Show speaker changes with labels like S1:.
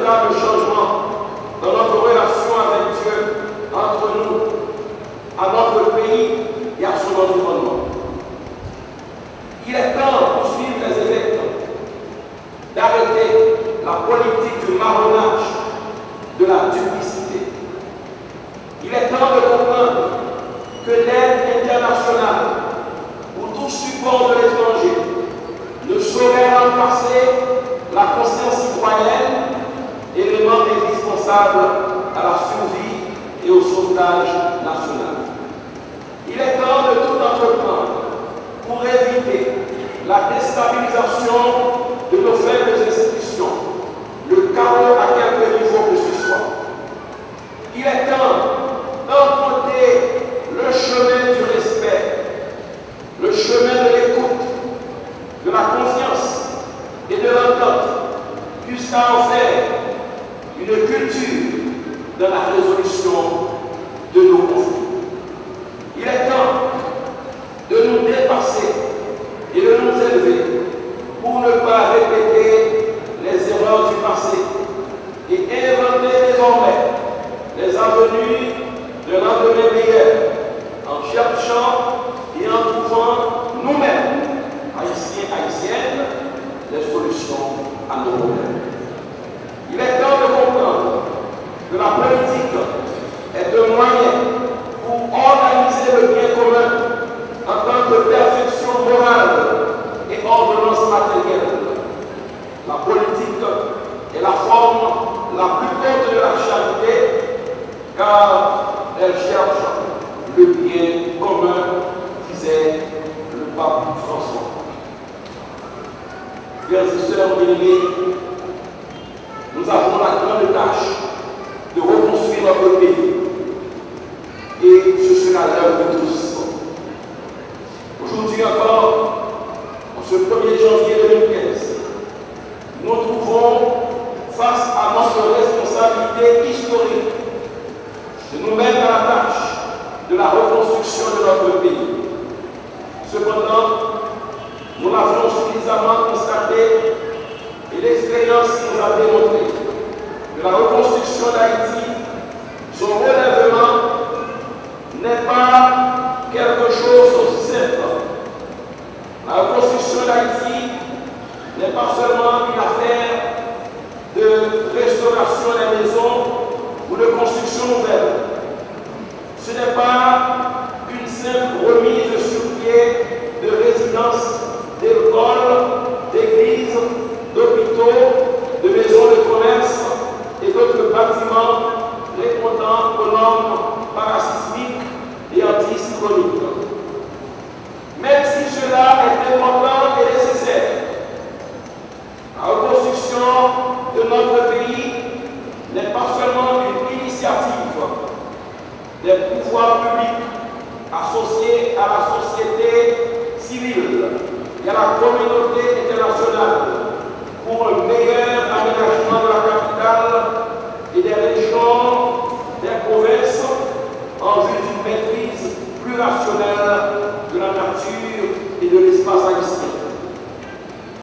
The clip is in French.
S1: véritable changement dans notre relation avec Dieu, entre nous, à notre pays et à son environnement. Il est temps de poursuivre les évêques, d'arrêter la politique du marronnage, de la duplicité. Il est temps de comprendre que l'aide internationale ou tout support de l'étranger ne saurait remplacer la conscience citoyenne, élément indispensable à la survie et au sauvetage national. Il est temps de tout entreprendre pour éviter la déstabilisation de nos faibles institutions, le chaos à quelque niveau que ce soit. Il est temps d'emprunter le chemin du respect, le chemin de l'écoute, de la confiance et de l'entente, jusqu'à en faire une culture dans la résolution de nos conflits. Il est temps de nous dépasser et de nous élever pour ne pas répéter les erreurs du passé et inventer désormais les avenues de lendemain meilleur en cherchant et en trouvant nous-mêmes, haïtiens, haïtiennes, les solutions à nos problèmes. Il est temps de comprendre que la politique est un moyen pour organiser le bien commun en tant que perfection morale et ordonnance matérielle. La politique est la forme la plus haute de la charité, car elle cherche le bien commun, disait le pape François. Frères et sœurs bien-aimés, nous avons la grande tâche de reconstruire notre pays. Et ce sera l'œuvre de tous. Aujourd'hui encore, en ce 1er janvier 2015, nous trouvons face à notre responsabilité historique de nous mettre à la tâche de la reconstruction de notre pays. Cependant, nous l'avons suffisamment constaté et l'expérience nous a démontré que la reconstruction d'Haïti, son relèvement, n'est pas quelque chose aussi simple. La reconstruction d'Haïti n'est pas seulement une affaire de restauration des maisons ou de construction nouvelle. Ce n'est pas une simple remise sur pied de résidences, d'écoles, d'églises, d'hôpitaux, de maisons de commerce et d'autres bâtiments répondant aux normes parasismiques et anticycloniques. Même si cela est important et nécessaire, la reconstruction de notre pays n'est pas seulement une initiative des pouvoirs publics associés à la société civile et à la communauté